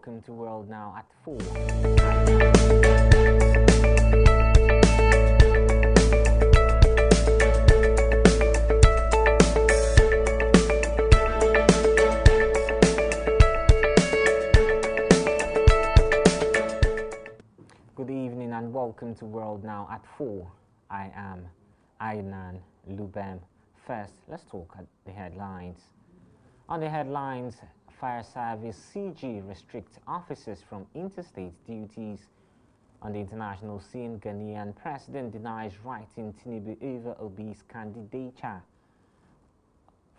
welcome to World Now at 4. Good evening and welcome to World Now at 4. I am Aynan Lubem. First, let's talk at the headlines. On the headlines, Fire Service CG restricts officers from interstate duties. On the international scene, Ghanaian president denies writing Tinubu over Obi's candidature.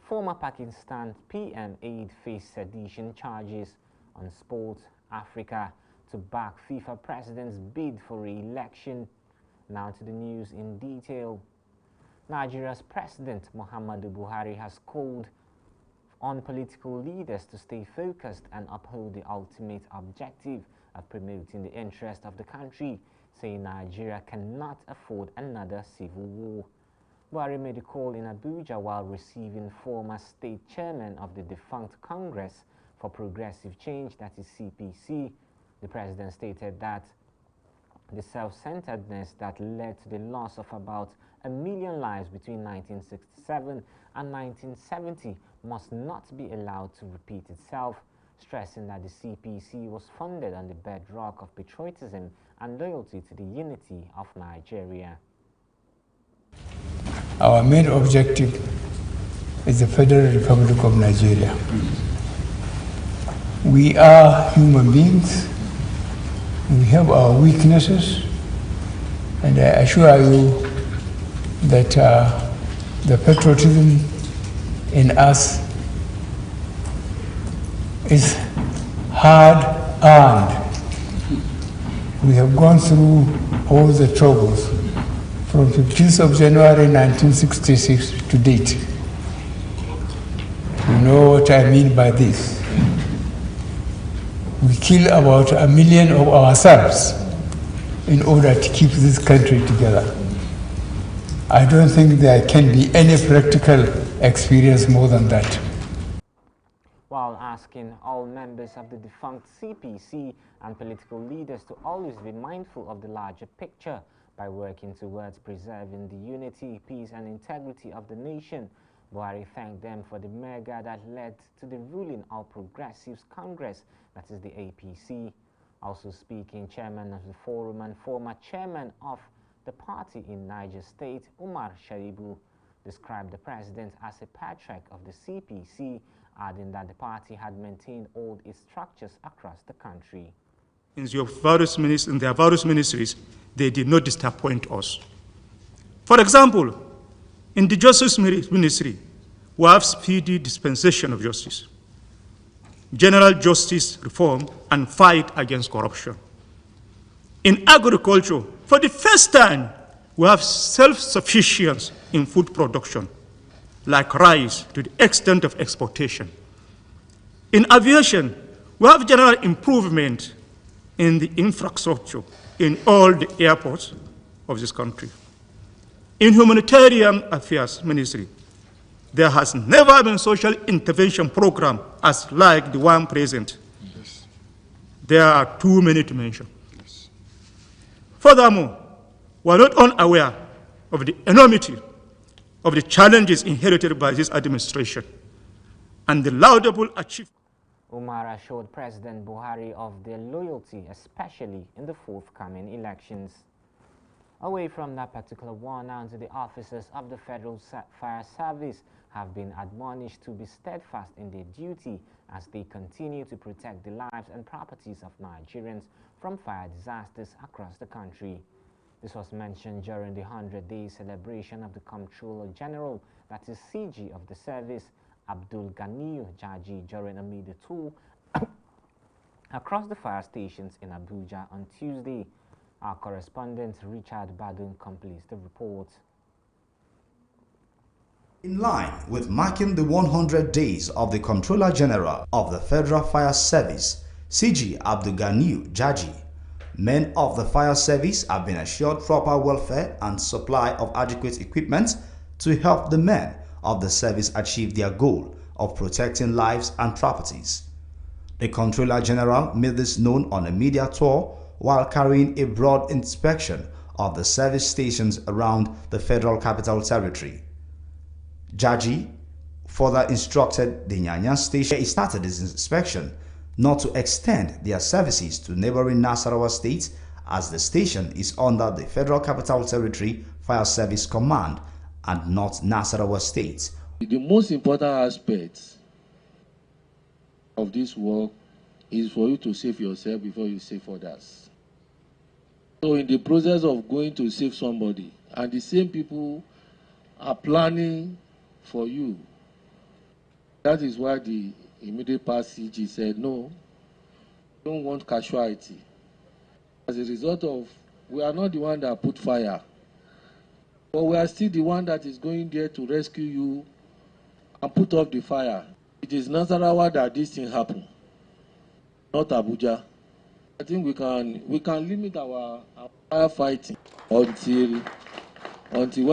Former Pakistan PM aide faced sedition charges. On Sport Africa to back FIFA president's bid for re-election. Now to the news in detail. Nigeria's President Muhammadu Buhari has called on political leaders to stay focused and uphold the ultimate objective of promoting the interest of the country, saying Nigeria cannot afford another civil war. Buhari made a call in Abuja while receiving former state chairman of the defunct Congress for Progressive Change, that is CPC. The president stated that the self-centeredness that led to the loss of about 1 million lives between 1967 and 1970 must not be allowed to repeat itself, stressing that the CPC was funded on the bedrock of patriotism and loyalty to the unity of Nigeria. Our main objective is the Federal Republic of Nigeria. We are human beings. We have our weaknesses, and I assure you that the patriotism in us is hard-earned. We have gone through all the troubles from 15th of January 1966 to date. You know what I mean by this. We kill about 1 million of ourselves in order to keep this country together. I don't think there can be any practical experience more than that. While asking all members of the defunct CPC and political leaders to always be mindful of the larger picture by working towards preserving the unity, peace and integrity of the nation, Buhari thanked them for the merger that led to the ruling All Progressives Congress, that is the APC. Also speaking, chairman of the forum and former chairman of the party in Niger State, Umar Shaibu, described the president as a patriarch of the CPC, adding that the party had maintained all its structures across the country. In their various ministries, they did not disappoint us. For example, in the Justice Ministry, we have speedy dispensation of justice, general justice reform, and fight against corruption. In agriculture, for the first time, we have self-sufficiency in food production, like rice to the extent of exportation. In aviation, we have general improvement in the infrastructure in all the airports of this country. In humanitarian affairs ministry, there has never been social intervention program as like the one present. Yes. There are too many to mention. Yes. Furthermore, we are not unaware of the enormity of the challenges inherited by this administration and the laudable achievement. Umar assured President Buhari of their loyalty, especially in the forthcoming elections. Away from that particular one, now to the officers of the Federal Fire Service have been admonished to be steadfast in their duty as they continue to protect the lives and properties of Nigerians from fire disasters across the country. This was mentioned during the 100-day celebration of the Comptroller General, that is CG of the service, Abdul Ganiyu Jaji, during a media tour across the fire stations in Abuja on Tuesday. Our correspondent Richard Badun completes the report. In line with marking the 100 days of the Comptroller General of the Federal Fire Service, CG Abdul Ganiyu Jaji, men of the fire service have been assured proper welfare and supply of adequate equipment to help the men of the service achieve their goal of protecting lives and properties. The Controller General made this known on a media tour while carrying a broad inspection of the service stations around the Federal Capital Territory. Jaji further instructed the Nyanya station he started his inspection not to extend their services to neighboring Nasarawa states, as the station is under the Federal Capital Territory Fire Service Command and not Nasarawa State. The most important aspect of this work is for you to save yourself before you save others. So in the process of going to save somebody, and the same people are planning for you, that is why the immediate past CG said, no, we don't want casualty. As a result of, we are not the one that put fire, but we are still the one that is going there to rescue you and put off the fire. It is Nasarawa that this thing happened, not Abuja. I think we can limit our firefighting until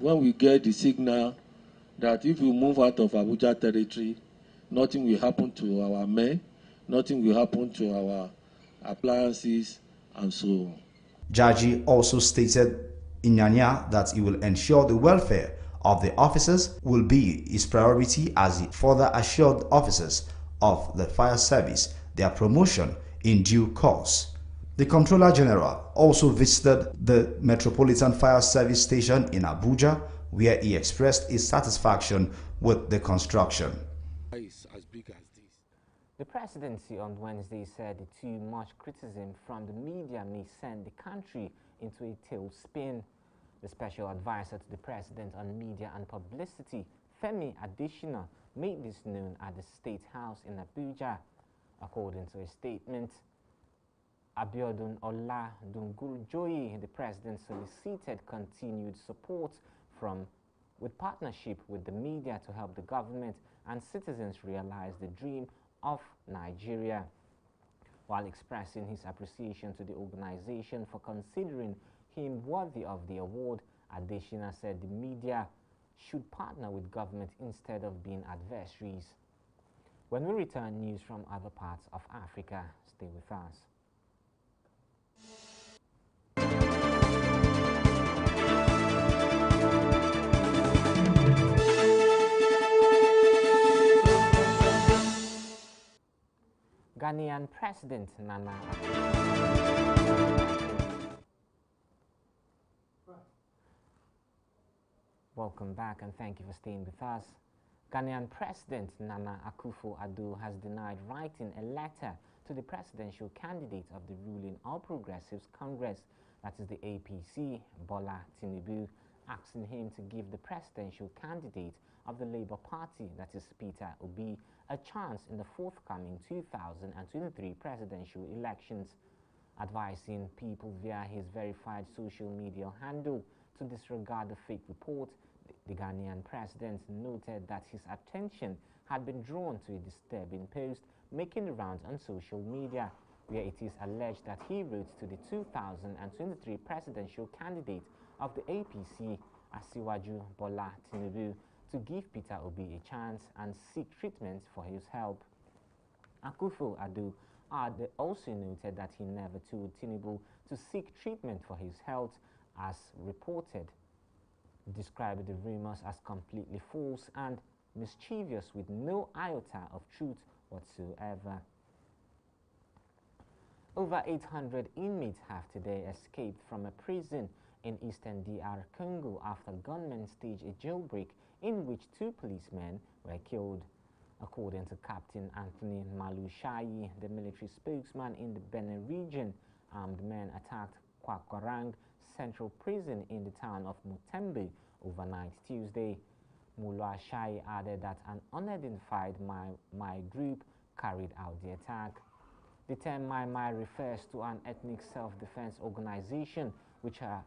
when we get the signal that if we move out of Abuja territory, nothing will happen to our men, nothing will happen to our appliances, and so on. Jaji also stated in Nyanya that he will ensure the welfare of the officers will be his priority, as he further assured officers of the fire service their promotion in due course. The Controller General also visited the Metropolitan Fire Service Station in Abuja, where he expressed his satisfaction with the construction. As big as this. The presidency on Wednesday said the too much criticism from the media may send the country into a tailspin. The special advisor to the president on media and publicity, Femi Adesina, made this known at the State House in Abuja. According to a statement, Abiodun Oladungujoye, the president, solicited continued support with partnership with the media to help the government and citizens realize the dream of Nigeria. While expressing his appreciation to the organization for considering him worthy of the award, Adesina said the media should partner with government instead of being adversaries. When we return, news from other parts of Africa. Stay with us. Ghanaian President Nana Welcome back and thank you for staying with us. Ghanaian President Nana Akufo-Addo has denied writing a letter to the presidential candidate of the ruling All Progressives Congress, that is the APC, Bola Tinubu, asking him to give the presidential candidate of the Labour Party, that is Peter Obi, a chance in the forthcoming 2023 presidential elections, advising people via his verified social media handle to disregard the fake report. The Ghanaian president noted that his attention had been drawn to a disturbing post making the rounds on social media, where it is alleged that he wrote to the 2023 presidential candidate of the APC, Asiwaju Bola Tinubu, to give Peter Obi a chance and seek treatment for his health. Akufo-Addo also noted that he never told Tinubu to seek treatment for his health, as reported, described the rumors as completely false and mischievous with no iota of truth whatsoever. Over 800 inmates have today escaped from a prison in eastern DR Congo after gunmen staged a jailbreak in which 2 policemen were killed. According to Captain Anthony Malushayi, the military spokesman in the Benin region, armed men attacked Kwakwarang Central Prison in the town of Mutembe overnight Tuesday. Malushayi added that an unidentified Mai group carried out the attack. The term Mai refers to an ethnic self-defense organization which are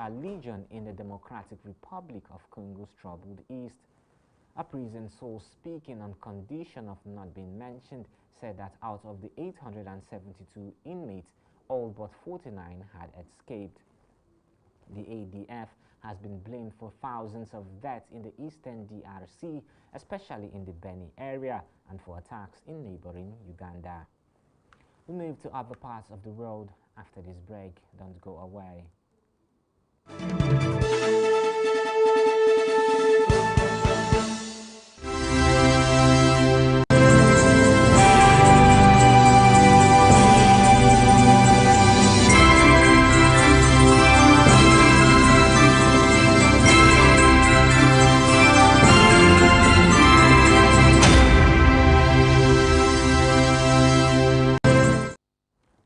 legion in the Democratic Republic of Congo's troubled east. A prison source speaking on condition of not being mentioned said that out of the 872 inmates, all but 49 had escaped. The ADF has been blamed for thousands of deaths in the eastern DRC, especially in the Beni area, and for attacks in neighboring Uganda. We move to other parts of the world after this break. Don't go away.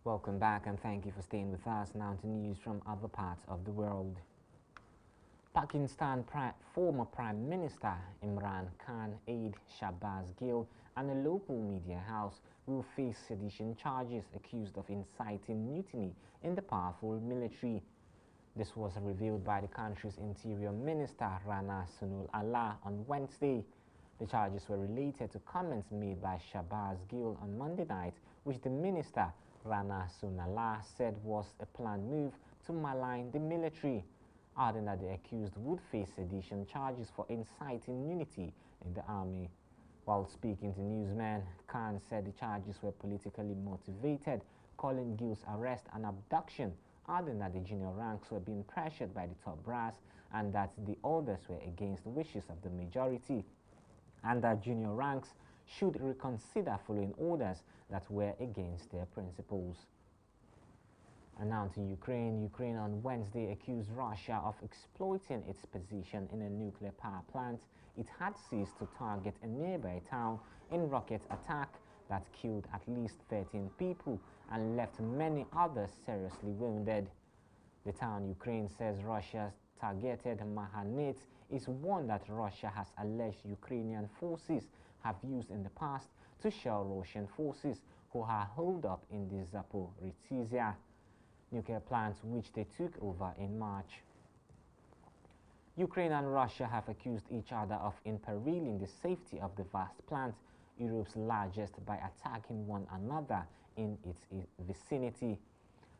Welcome back and thank you for staying with us. Now to news from other parts of the world. Pakistan former Prime Minister Imran Khan aide Shahbaz Gill and a local media house will face sedition charges accused of inciting mutiny in the powerful military. This was revealed by the country's Interior Minister Rana Sunul Allah on Wednesday. The charges were related to comments made by Shahbaz Gill on Monday night, which the minister Rana Sunallah said was a planned move to malign the military, adding that the accused would face sedition charges for inciting unity in the army. While speaking to newsmen, Khan said the charges were politically motivated, calling Gill's arrest an abduction, adding that the junior ranks were being pressured by the top brass and that the orders were against the wishes of the majority, and that junior ranks should reconsider following orders that were against their principles. And now to Ukraine. Ukraine on Wednesday accused Russia of exploiting its position in a nuclear power plant it had ceased to target a nearby town in rocket attack that killed at least 13 people and left many others seriously wounded. The town Ukraine says Russia targeted, Mahanit, is one that Russia has alleged Ukrainian forces have used in the past to shell Russian forces who are holed up in the Zaporizhzhia nuclear plant, which they took over in March. Ukraine and Russia have accused each other of imperiling the safety of the vast plant, Europe's largest, by attacking one another in its vicinity.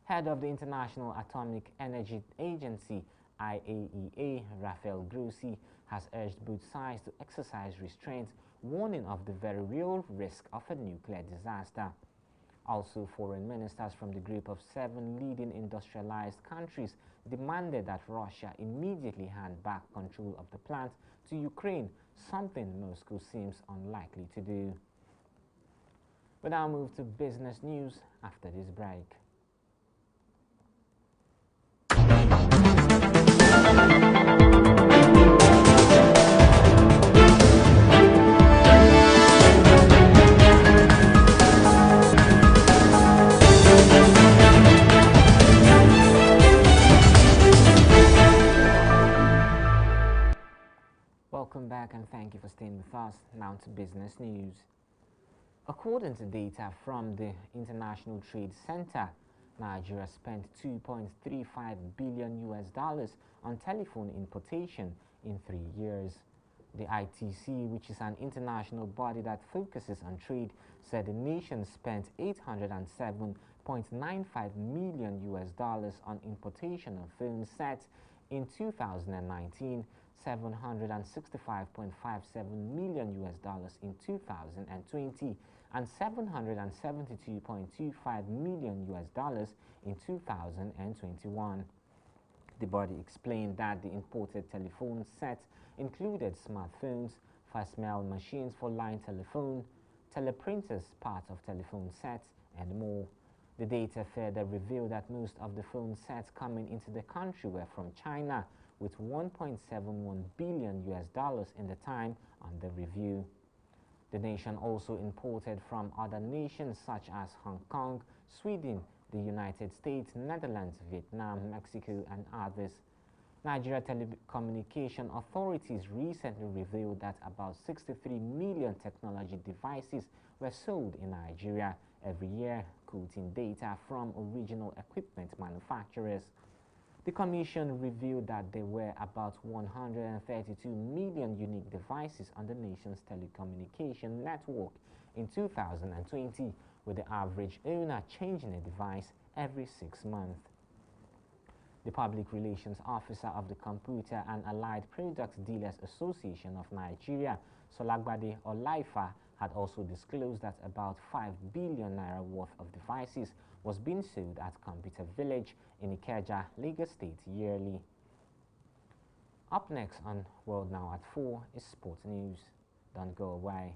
Head of the International Atomic Energy Agency, IAEA, Rafael Grossi, has urged both sides to exercise restraint, warning of the very real risk of a nuclear disaster. Also, foreign ministers from the group of 7 leading industrialized countries demanded that Russia immediately hand back control of the plant to Ukraine, something Moscow seems unlikely to do. We now move to business news after this break. Welcome back and thank you for staying with us. Now to business news. According to data from the International Trade Center, Nigeria spent $2.35 billion on telephone importation in 3 years. The ITC, which is an international body that focuses on trade, said the nation spent $807.95 million on importation of phone sets in 2019, $765.57 million in 2020, and $772.25 million in 2021. The body explained that the imported telephone sets included smartphones, fast-mail machines for line telephone, teleprinters, parts of telephone sets, and more. The data further revealed that most of the phone sets coming into the country were from China, with $1.71 billion in the time under review. The nation also imported from other nations such as Hong Kong, Sweden, the United States, Netherlands, Vietnam, Mexico, and others. Nigeria Telecommunication Authorities recently revealed that about 63 million technology devices were sold in Nigeria every year, quoting data from original equipment manufacturers. The Commission revealed that there were about 132 million unique devices on the nation's telecommunication network in 2020, with the average owner changing a device every 6 months. The Public Relations Officer of the Computer and Allied Products Dealers Association of Nigeria, Solagbade Olaifa, had also disclosed that about 5 billion naira worth of devices was being sold at Computer Village in Ikeja, Lagos State yearly. Up next on World Now at 4 is Sports News. Don't go away.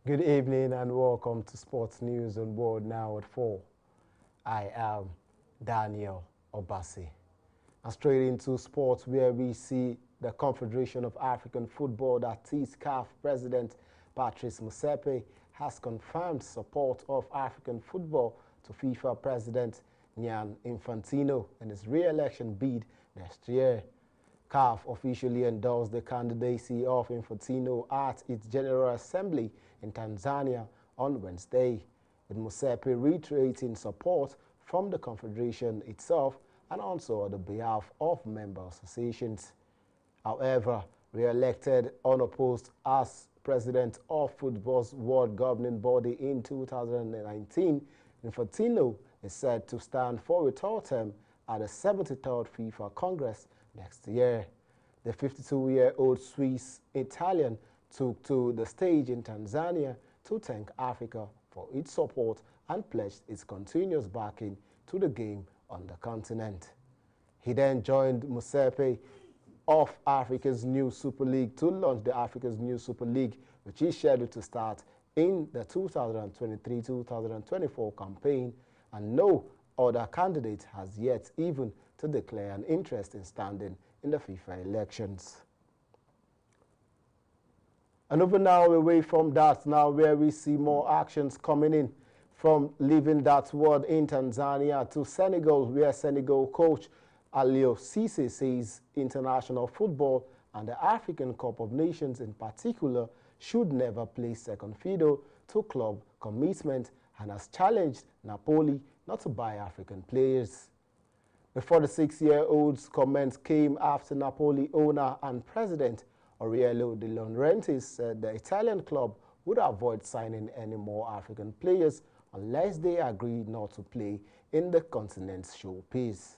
Good evening and welcome to Sports News on World Now at 4. I am Daniel Obasi. And straight into sports, where we see the Confederation of African Football, that is CAF President Patrice Motsepe, has confirmed support of African football to FIFA President Gianni Infantino in his re-election bid next year. CAF officially endorsed the candidacy of Infantino at its General Assembly in Tanzania on Wednesday, with Motsepe reiterating support from the Confederation itself and also on the behalf of member associations. However, re-elected unopposed as president of football's world governing body in 2019, Infantino is said to stand for a third term at the 73rd FIFA Congress next year. The 52-year-old Swiss Italian took to the stage in Tanzania to thank Africa for its support and pledged its continuous backing to the game on the continent. He then joined Motsepe of Africa's new Super League to launch the Africa's new Super League, which is scheduled to start in the 2023-2024 campaign, and no other candidate has yet even to declare an interest in standing in the FIFA elections. And over now, away from that, now where we see more actions coming in from leaving that world in Tanzania to Senegal, where Senegal coach Aliou Cisse says international football and the African Cup of Nations in particular should never play second fiddle to club commitment and has challenged Napoli not to buy African players. The 46-year-old's comments came after Napoli owner and president Aurelio De Laurentiis said the Italian club would avoid signing any more African players unless they agreed not to play in the continent's showpiece.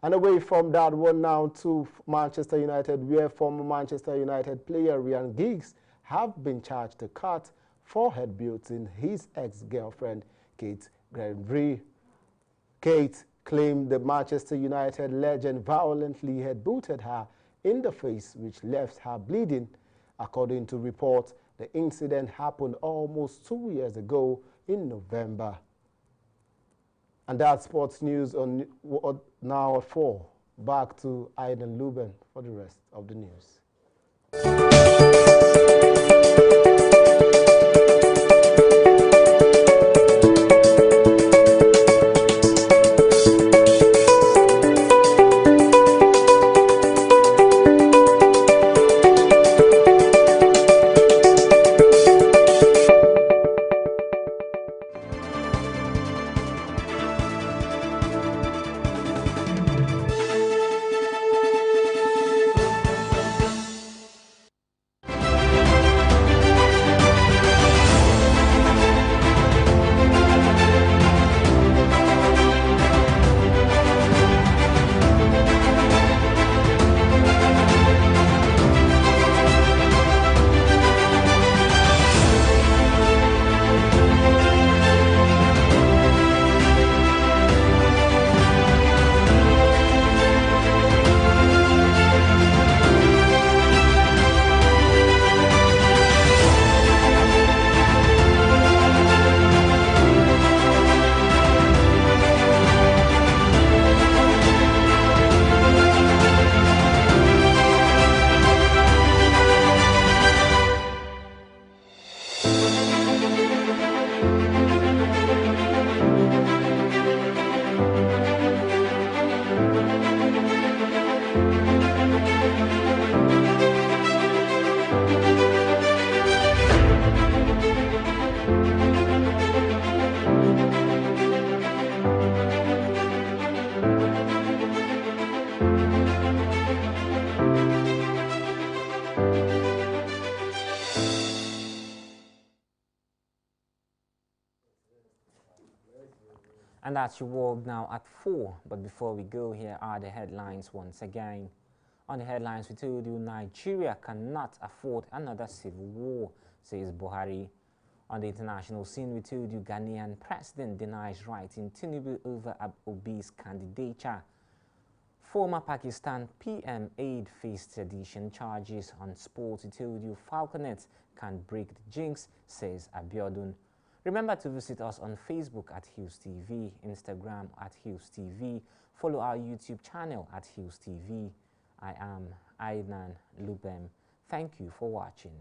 And away from that one now to Manchester United, where former Manchester United player Ryan Giggs have been charged to cut for headbutting his ex-girlfriend Kate Granville. Kate claimed the Manchester United legend violently headbutted her in the face, which left her bleeding. According to reports, the incident happened almost 2 years ago in November. And that's sports news on Now at 4. Back to Aidan Luben for the rest of the news. And that's your Wolrd Now at 4. But before we go, here are the headlines once again. On the headlines, we told you Nigeria cannot afford another civil war, says Buhari. On the international scene, we told you Ghanaian president denies writing Tinubu over Obi's candidature. Former Pakistan PM aide faced sedition charges. On sports, we told you Falconets can break the jinx, says Abiodun. Remember to visit us on Facebook at Hughes TV, Instagram at Hughes TV, follow our YouTube channel at Hughes TV. I am Aidan Lubem. Thank you for watching.